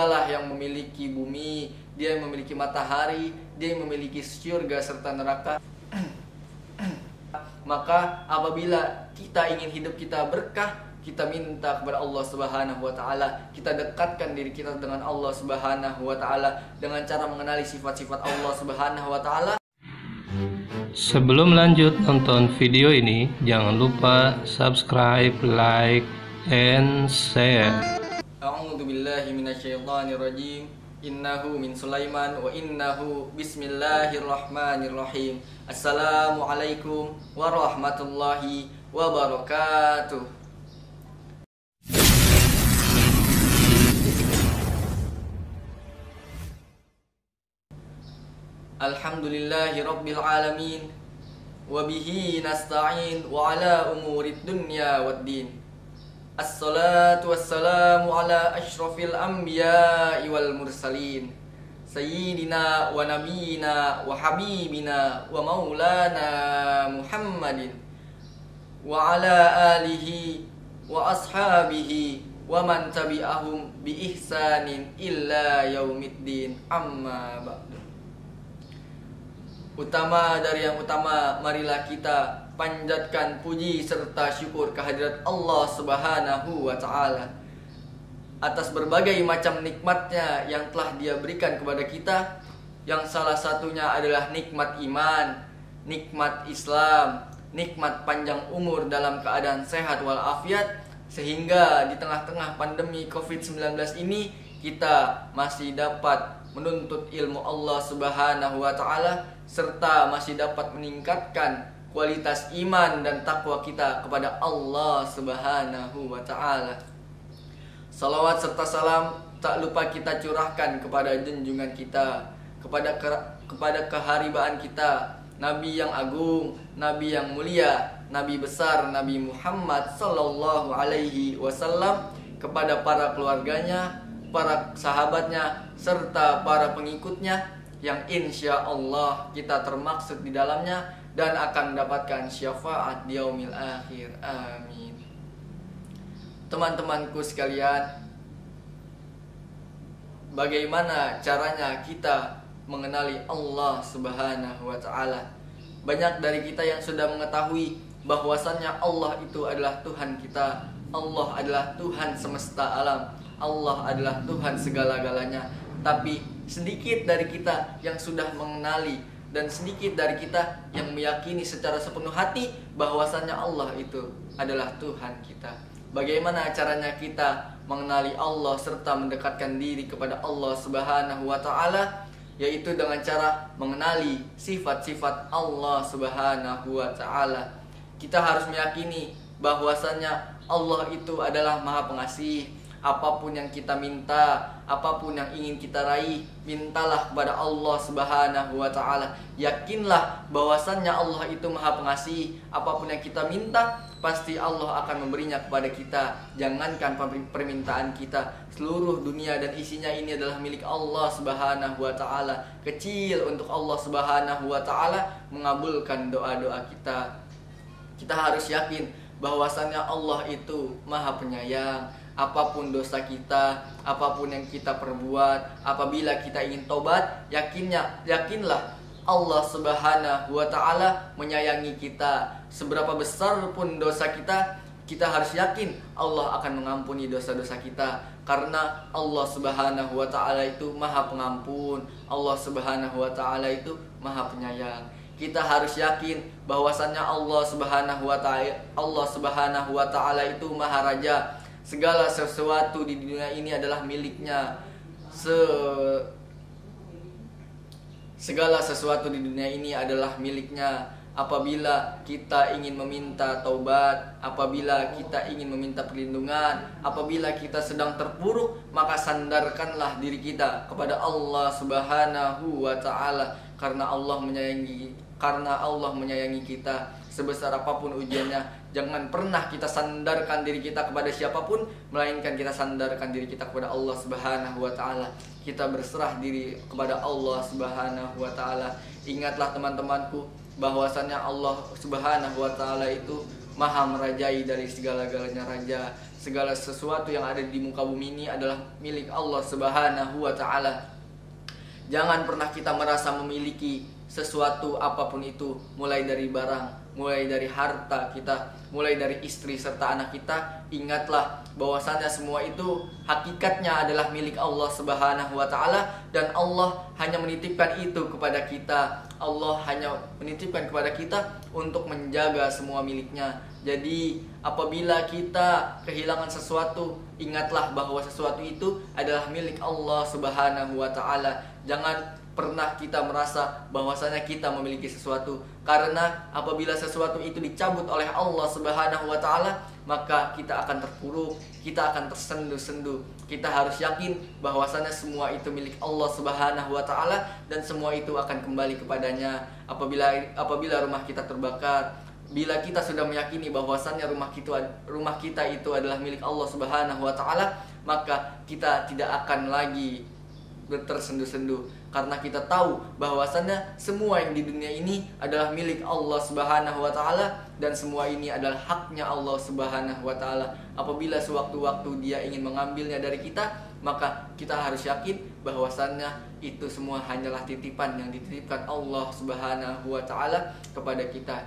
Dialah yang memiliki bumi, Dia yang memiliki matahari, Dia yang memiliki surga serta neraka. Maka apabila kita ingin hidup kita berkah, kita minta kepada Allah Subhanahu wa taala, kita dekatkan diri kita dengan Allah Subhanahu wa taala dengan cara mengenali sifat-sifat Allah Subhanahu wa taala. Sebelum lanjut nonton video ini, jangan lupa subscribe, like, and share. A'udzu billahi minasyaitonir rajim. Innahu min Sulaiman wa innahu bismillahirrahmanirrahim. Assalamualaikum warahmatullahi wabarakatuh. Alhamdulillahi rabbil alamin, wa bihi nasta'in wa ala umurid dunya waddin. Assalatu wassalamu ala ashrafil anbiya'i wal mursalin, sayyidina wa nabiyina wa habibina wa maulana Muhammadin wa ala alihi wa ashabihi wa man tabi'ahum bi ihsanin illa yaumiddin, amma ba'du. Utama dari yang utama, marilah kita panjatkan puji serta syukur kehadirat Allah Subhanahu wa ta'ala atas berbagai macam nikmatnya yang telah Dia berikan kepada kita, yang salah satunya adalah nikmat iman, nikmat Islam, nikmat panjang umur dalam keadaan sehat walafiat, sehingga di tengah-tengah pandemi COVID-19 ini kita masih dapat menuntut ilmu Allah Subhanahu wa ta'ala, serta masih dapat meningkatkan kualitas iman dan takwa kita kepada Allah Subhanahu wa ta'ala. Salawat serta salam tak lupa kita curahkan kepada junjungan kita, kepada keharibaan kita, Nabi yang agung, Nabi yang mulia, Nabi besar, Nabi Muhammad sallallahu alaihi wasallam, kepada para keluarganya, para sahabatnya, serta para pengikutnya yang insya Allah kita termaksud di dalamnya dan akan mendapatkan syafaat di yaumil akhir. Amin. Teman-temanku sekalian, bagaimana caranya kita mengenali Allah Subhanahu wa ta'ala? Banyak dari kita yang sudah mengetahui bahwasannya Allah itu adalah Tuhan kita, Allah adalah Tuhan semesta alam, Allah adalah Tuhan segala-galanya. Tapi sedikit dari kita yang sudah mengenali, dan sedikit dari kita yang meyakini secara sepenuh hati bahwasannya Allah itu adalah Tuhan kita. Bagaimana caranya kita mengenali Allah serta mendekatkan diri kepada Allah Subhanahu wa ta'ala? Yaitu dengan cara mengenali sifat-sifat Allah Subhanahu wa ta'ala. Kita harus meyakini bahwasannya Allah itu adalah Maha Pengasih. Apapun yang kita minta, apapun yang ingin kita raih, mintalah kepada Allah Subhanahu wa ta'ala. Yakinlah bahwasannya Allah itu Maha Pengasih. Apapun yang kita minta, pasti Allah akan memberinya kepada kita. Jangankan permintaan kita, seluruh dunia dan isinya ini adalah milik Allah Subhanahu wa ta'ala. Kecil untuk Allah Subhanahu wa ta'ala mengabulkan doa-doa kita. Kita harus yakin bahwasannya Allah itu Maha Penyayang. Apapun dosa kita, apapun yang kita perbuat, apabila kita ingin tobat, yakinlah Allah Subhanahu wa ta'ala menyayangi kita. Seberapa besar pun dosa kita, kita harus yakin Allah akan mengampuni dosa-dosa kita. Karena Allah Subhanahu wa ta'ala itu Maha Pengampun, Allah Subhanahu wa ta'ala itu Maha Penyayang. Kita harus yakin bahwasannya Allah Subhanahu wa ta'ala itu Maha Raja. Segala sesuatu di dunia ini adalah miliknya. Segala sesuatu di dunia ini adalah miliknya. Apabila kita ingin meminta taubat, apabila kita ingin meminta perlindungan, apabila kita sedang terpuruk, maka sandarkanlah diri kita kepada Allah Subhanahu wa ta'ala. Karena Allah menyayangi kita. Sebesar apapun ujiannya, jangan pernah kita sandarkan diri kita kepada siapapun, melainkan kita sandarkan diri kita kepada Allah Subhanahu wa ta'ala. Kita berserah diri kepada Allah Subhanahu wa ta'ala. Ingatlah teman-temanku bahwasannya Allah Subhanahu wa ta'ala itu maha merajai dari segala-galanya raja. Segala sesuatu yang ada di muka bumi ini adalah milik Allah Subhanahu wa ta'ala. Jangan pernah kita merasa memiliki sesuatu apapun itu, mulai dari barang, mulai dari harta kita, mulai dari istri serta anak kita. Ingatlah bahwasannya semua itu hakikatnya adalah milik Allah Subhanahu wa ta'ala, dan Allah hanya menitipkan itu kepada kita. Allah hanya menitipkan kepada kita untuk menjaga semua miliknya. Jadi apabila kita kehilangan sesuatu, ingatlah bahwa sesuatu itu adalah milik Allah Subhanahu wa ta'ala. Jangan pernah kita merasa bahwasanya kita memiliki sesuatu, karena apabila sesuatu itu dicabut oleh Allah Subhanahu wa ta'ala, maka kita akan terpuruk, kita akan tersendu-sendu. Kita harus yakin bahwasanya semua itu milik Allah Subhanahu wa ta'ala, dan semua itu akan kembali kepadanya. Apabila rumah kita terbakar, bila kita sudah meyakini bahwasannya rumah kita itu adalah milik Allah Subhanahu wa ta'ala, maka kita tidak akan lagi tersendu-sendu, karena kita tahu bahwasannya semua yang di dunia ini adalah milik Allah Subhanahu wa ta'ala, dan semua ini adalah haknya Allah Subhanahu wa ta'ala. Apabila sewaktu-waktu Dia ingin mengambilnya dari kita, maka kita harus yakin bahwasannya itu semua hanyalah titipan yang dititipkan Allah Subhanahu wa ta'ala kepada kita.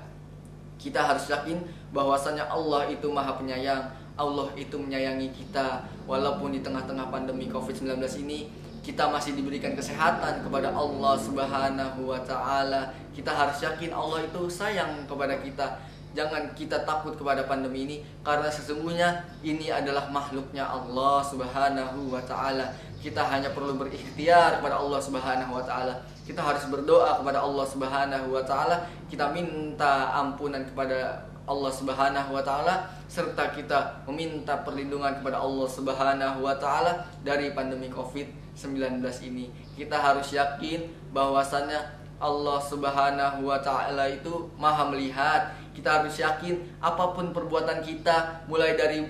Kita harus yakin bahwasannya Allah itu Maha Penyayang. Allah itu menyayangi kita. Walaupun di tengah-tengah pandemi COVID-19 ini kita masih diberikan kesehatan kepada Allah Subhanahu wa ta'ala, kita harus yakin Allah itu sayang kepada kita. Jangan kita takut kepada pandemi ini, karena sesungguhnya ini adalah makhluknya Allah Subhanahu wa ta'ala. Kita hanya perlu berikhtiar kepada Allah Subhanahu wa ta'ala. Kita harus berdoa kepada Allah Subhanahu wa ta'ala. Kita minta ampunan kepada Allah Subhanahu wa ta'ala, serta kita meminta perlindungan kepada Allah Subhanahu wa ta'ala dari pandemi COVID-19 ini. Kita harus yakin bahwasannya Allah Subhanahu wa ta'ala itu Maha melihat. Kita harus yakin apapun perbuatan kita, mulai dari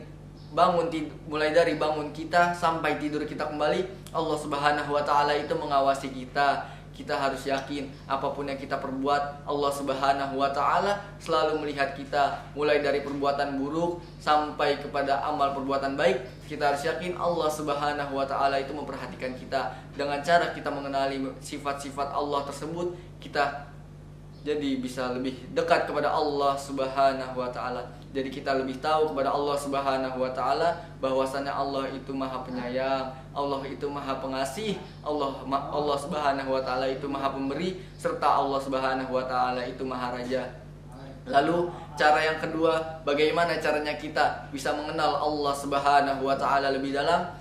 bangun kita sampai tidur kita kembali, Allah Subhanahu wa ta'ala itu mengawasi kita. Kita harus yakin apapun yang kita perbuat, Allah Subhanahu wa ta'ala selalu melihat kita, mulai dari perbuatan buruk sampai kepada amal perbuatan baik. Kita harus yakin Allah Subhanahu wa ta'ala itu memperhatikan kita. Dengan cara kita mengenali sifat-sifat Allah tersebut, kita jadi bisa lebih dekat kepada Allah Subhanahu wa ta'ala. Jadi kita lebih tahu kepada Allah Subhanahu wa ta'ala bahwasanya Allah itu Maha Penyayang, Allah itu Maha Pengasih, Allah Subhanahu wa ta'ala itu Maha Pemberi, serta Allah Subhanahu wa ta'ala itu Maha Raja. Lalu cara yang kedua, bagaimana caranya kita bisa mengenal Allah Subhanahu wa ta'ala lebih dalam?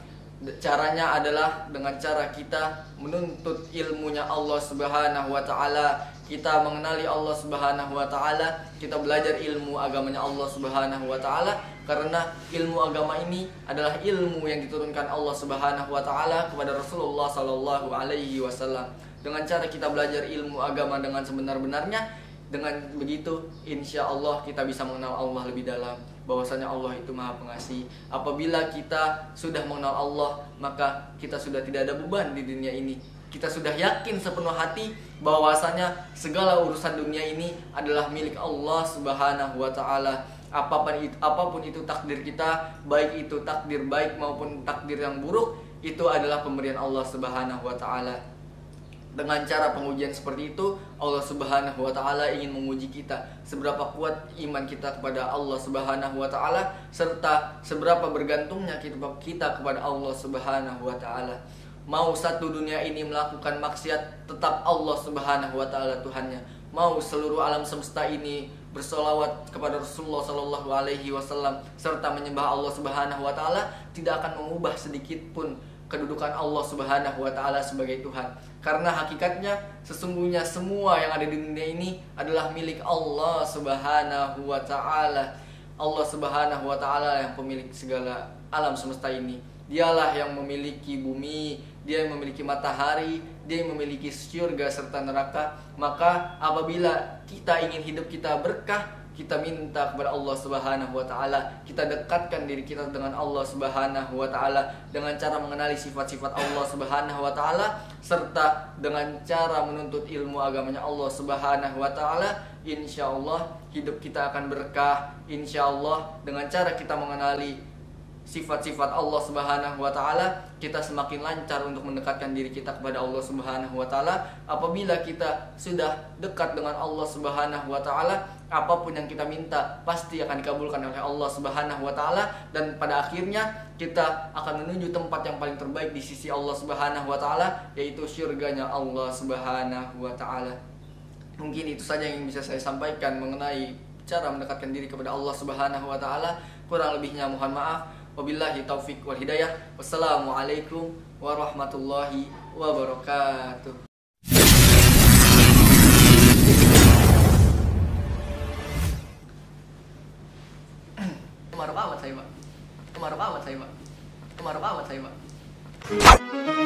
Caranya adalah dengan cara kita menuntut ilmunya Allah Subhanahu wa ta'ala. Kita mengenali Allah Subhanahu wa ta'ala, kita belajar ilmu agamanya Allah Subhanahu wa ta'ala, karena ilmu agama ini adalah ilmu yang diturunkan Allah Subhanahu wa ta'ala kepada Rasulullah sallallahu alaihi wasallam. Dengan cara kita belajar ilmu agama dengan sebenar-benarnya, dengan begitu insya Allah kita bisa mengenal Allah lebih dalam, bahwasanya Allah itu Maha Pengasih. Apabila kita sudah mengenal Allah, maka kita sudah tidak ada beban di dunia ini. Kita sudah yakin sepenuh hati bahwasanya segala urusan dunia ini adalah milik Allah Subhanahu wa ta'ala. Apapun itu takdir kita, baik itu takdir baik maupun takdir yang buruk, itu adalah pemberian Allah Subhanahu wa ta'ala. Dengan cara pengujian seperti itu, Allah Subhanahu wa ta'ala ingin menguji kita seberapa kuat iman kita kepada Allah Subhanahu wa ta'ala, serta seberapa bergantungnya kita kepada Allah Subhanahu wa ta'ala. Mau satu dunia ini melakukan maksiat, tetap Allah Subhanahu wa ta'ala Tuhannya. Mau seluruh alam semesta ini bersolawat kepada Rasulullah sallallahu alaihi wasallam serta menyembah Allah Subhanahu wa ta'ala, tidak akan mengubah sedikit pun kedudukan Allah Subhanahu wa ta'ala sebagai Tuhan. Karena hakikatnya sesungguhnya semua yang ada di dunia ini adalah milik Allah Subhanahu wa ta'ala. Allah Subhanahu wa ta'ala yang pemilik segala alam semesta ini. Dialah yang memiliki bumi, Dia yang memiliki matahari, Dia yang memiliki surga serta neraka. Maka apabila kita ingin hidup kita berkah, kita minta kepada Allah Subhanahu wa ta'ala. Kita dekatkan diri kita dengan Allah Subhanahu wa ta'ala dengan cara mengenali sifat-sifat Allah Subhanahu wa ta'ala, serta dengan cara menuntut ilmu agamanya Allah Subhanahu wa ta'ala. insya Allah hidup kita akan berkah. Insya Allah dengan cara kita mengenali sifat-sifat Allah Subhanahu wa Ta'ala, kita semakin lancar untuk mendekatkan diri kita kepada Allah Subhanahu wa Ta'ala. Apabila kita sudah dekat dengan Allah Subhanahu wa Ta'ala, apapun yang kita minta pasti akan dikabulkan oleh Allah Subhanahu wa Ta'ala, dan pada akhirnya kita akan menuju tempat yang paling terbaik di sisi Allah Subhanahu wa Ta'ala, yaitu syurganya Allah Subhanahu wa Ta'ala. Mungkin itu saja yang bisa saya sampaikan mengenai cara mendekatkan diri kepada Allah Subhanahu wa Ta'ala. Kurang lebihnya mohon maaf. Wabillahi taufik wal hidayah. Wassalamualaikum warahmatullahi wabarakatuh. Kemarau amat saya, Pak. Kemarau amat saya, Pak. Kemarau amat saya, Pak.